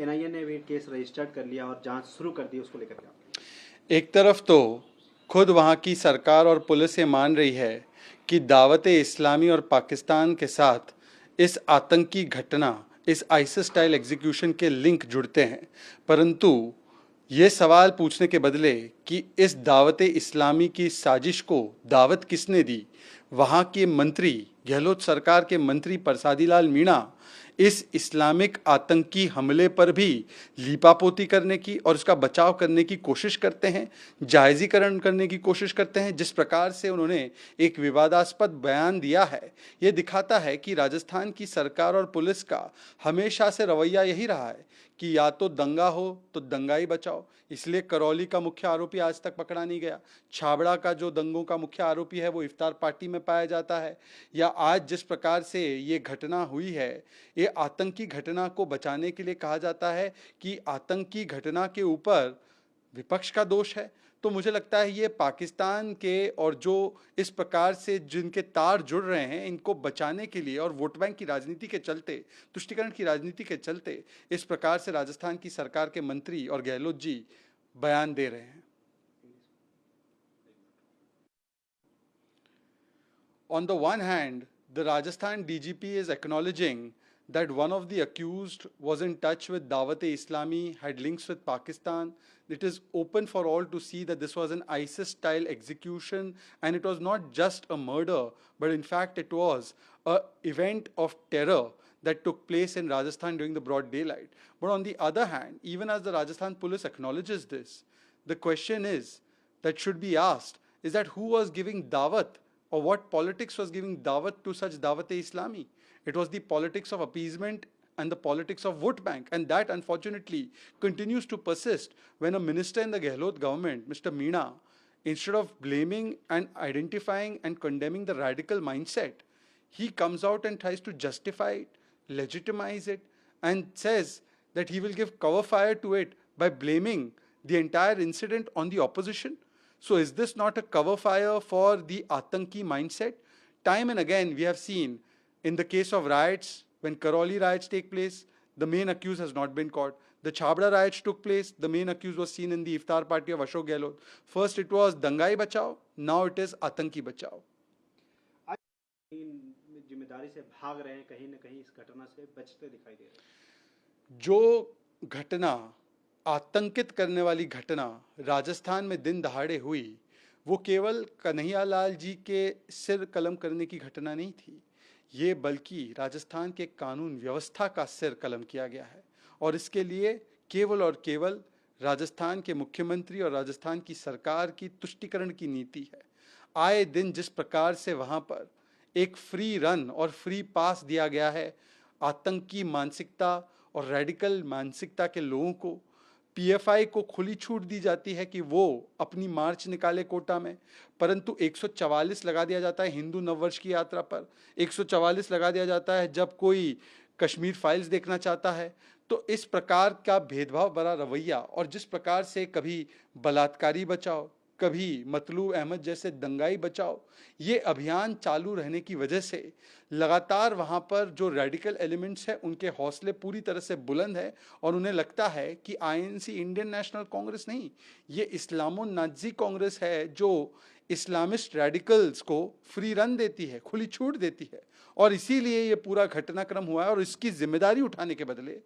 NIA ने भी case registered कर लिया और जांच शुरू कर दी, उसको लेकर के आप? एक तरफ तो खुद वहाँ की सरकार और पुलिस ये मान रही है कि दावत-ए इस्लामी और पाकिस्तान के साथ इस आतंकी घटना, इस आईसिस स्टाइल एग्जीक्यूशन के लिंक जुड़ते हैं, परंतु ये सवाल पूछने के बदले कि इस दावत-ए इस्लामी की साजिश को दावत किसने दी, वहाँ के मंत्री, गहलोत सरकार के मंत्री प्रसादी लाल मीणा इस इस्लामिक आतंकी हमले पर भी लीपापोती करने की और उसका बचाव करने की कोशिश करते हैं, जायजीकरण करने की कोशिश करते हैं। जिस प्रकार से उन्होंने एक विवादास्पद बयान दिया है, ये दिखाता है कि राजस्थान की सरकार और पुलिस का हमेशा से रवैया यही रहा है कि या तो दंगा हो तो दंगाई बचाओ। इसलिए करौली का मुख्य आरोपी आज तक पकड़ा नहीं गया। छाबड़ा का जो दंगों का मुख्य आरोपी है वो इफ्तार पार्टी में पाया जाता है। या आज जिस प्रकार से ये घटना हुई है, ये आतंकी घटना को बचाने के लिए कहा जाता है कि आतंकी घटना के ऊपर विपक्ष का दोष है। तो मुझे लगता है ये पाकिस्तान के और जो इस प्रकार से जिनके तार जुड़ रहे हैं, इनको बचाने के लिए और वोट बैंक की राजनीति के चलते, तुष्टीकरण की राजनीति के चलते इस प्रकार से राजस्थान की सरकार के मंत्री और गहलोत जी बयान दे रहे हैं। On the one hand, the Rajasthan DGP is acknowledging that one of the accused was in touch with Dawat-e-Islami, had links with Pakistan. It is open for all to see that this was an ISIS-style execution, and it was not just a murder, but in fact it was an event of terror that took place in Rajasthan during the broad daylight. But on the other hand, even as the Rajasthan police acknowledges this, the question is that should be asked is that who was giving dawat, or what politics was giving dawat to such Dawat-e-Islami? It was the politics of appeasement and the politics of vote bank, and that unfortunately continues to persist when a minister in the Gehlot government, Mr. Meena, instead of blaming and identifying and condemning the radical mindset, he comes out and tries to justify it, legitimize it, and says that he will give cover fire to it by blaming the entire incident on the opposition. So is this not a cover fire for the Atanki mindset? Time and again we have seen in the case of riots, when Karoli riots take place, the main accused has not been caught. The Chhabra riots took place, the main accused was seen in the Iftar party of Ashok Gehlot. First it was Dangai Bachao, now it is Atanki Bachao. जिम्मेदारी से भाग रहे हैं, कहीं न कहीं इस घटना से बचते दिखाई दे रहे हैं। जो घटना, आतंकित करने वाली घटना राजस्थान में दिन दहाड़े हुई, वो केवल कन्हैयालाल जी के सिर कलम करने की घटना नहीं थी, ये बल्कि राजस्थान के कानून व्यवस्था का सिर कलम किया गया है। और इसके लिए केवल और केवल राजस्थान के मुख्यमंत्री और राजस्थान की सरकार की तुष्टीकरण की नीति है। आए दिन जिस प्रकार से वहाँ पर एक फ्री रन और फ्री पास दिया गया है आतंकी मानसिकता और रेडिकल मानसिकता के लोगों को, पीएफआई को खुली छूट दी जाती है कि वो अपनी मार्च निकाले कोटा में, परंतु 144 लगा दिया जाता है हिंदू नववर्ष की यात्रा पर, 144 लगा दिया जाता है जब कोई कश्मीर फाइल्स देखना चाहता है। तो इस प्रकार का भेदभाव भरा रवैया और जिस प्रकार से कभी बलात्कारी बचाओ, कभी मतलूब अहमद जैसे दंगाई बचाओ, ये अभियान चालू रहने की वजह से लगातार वहाँ पर जो रेडिकल एलिमेंट्स हैं उनके हौसले पूरी तरह से बुलंद है और उन्हें लगता है कि आईएनसी इंडियन नेशनल कांग्रेस नहीं, ये इस्लामो नाजी कांग्रेस है जो इस्लामिस्ट रेडिकल्स को फ्री रन देती है, खुली छूट देती है। और इसीलिए ये पूरा घटनाक्रम हुआ है और इसकी जिम्मेदारी उठाने के बदले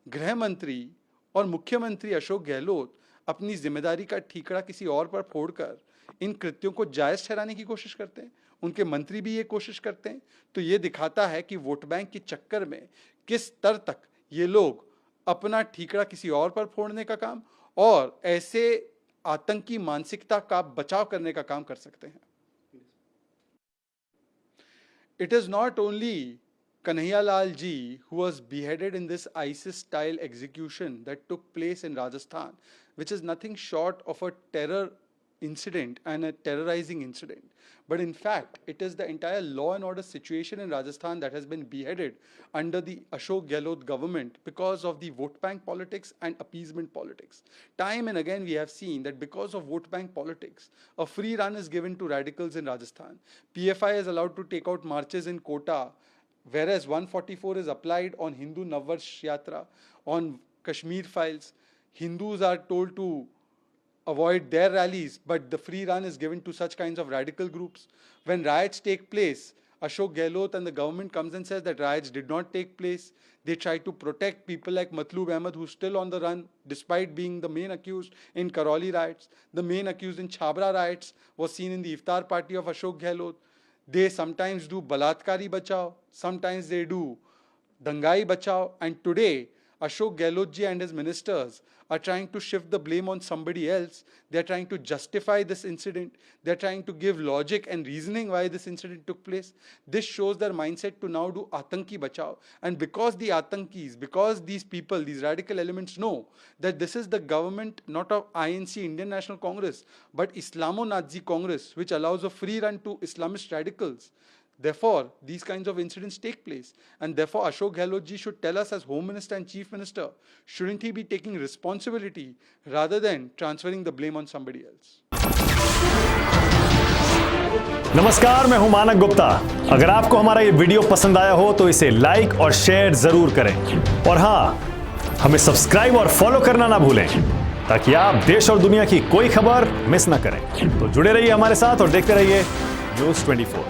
गृह मंत्री और मुख्यमंत्री अशोक गहलोत अपनी जिम्मेदारी का ठीकरा किसी और पर फोड़कर इन कृत्यों को जायज ठहराने की कोशिश करते हैं। उनके मंत्री भी ये कोशिश करते हैं। तो ये दिखाता है कि वोट बैंक के चक्कर में किस स्तर तक ये लोग अपना ठीकरा किसी और पर फोड़ने का काम और ऐसे आतंकी मानसिकता का बचाव करने का काम कर सकते हैं। It is not only Kanhaiyalal ji who was beheaded in this ISIS-style execution that took place in Rajasthan, which is nothing short of a terror incident and a terrorizing incident. But in fact, it is the entire law and order situation in Rajasthan that has been beheaded under the Ashok Gehlot government because of the vote bank politics and appeasement politics. Time and again we have seen that because of vote bank politics, a free run is given to radicals in Rajasthan. PFI is allowed to take out marches in Kota, whereas 144 is applied on Hindu Navvarsh Yatra, on Kashmir files. Hindus are told to avoid their rallies, but the free run is given to such kinds of radical groups. When riots take place, Ashok Gehlot and the government comes and says that riots did not take place. They try to protect people like Matloob Ahmed, who's still on the run, despite being the main accused in Karoli riots. The main accused in Chhabra riots was seen in the iftar party of Ashok Gehlot. They sometimes do Balatkari Bachao, sometimes they do Dangai Bachao, and today Ashok Gehlot ji and his ministers are trying to shift the blame on somebody else. They are trying to justify this incident. They are trying to give logic and reasoning why this incident took place. This shows their mindset to now do Atanki Bachao. And because the Atankis, because these people, these radical elements know that this is the government not of INC, Indian National Congress, but Islamo-Nazi Congress, which allows a free run to Islamist radicals. Therefore, these kinds of incidents take place. And therefore, Ashok Gehlot ji should tell us as Home Minister and Chief Minister, shouldn't he be taking responsibility rather than transferring the blame on somebody else? नमस्कार, मैं हूं मानक गुप्ता। अगर आपको हमारा ये video पसंद आया हो तो इसे लाइक और शेयर जरूर करें। और हां, हमें सब्सक्राइब और फॉलो करना ना भूलें ताकि आप देश और दुनिया की कोई खबर मिस ना करें। तो जुड़े रहिए हमारे साथ और देखते रहिए न्यूज़ 24।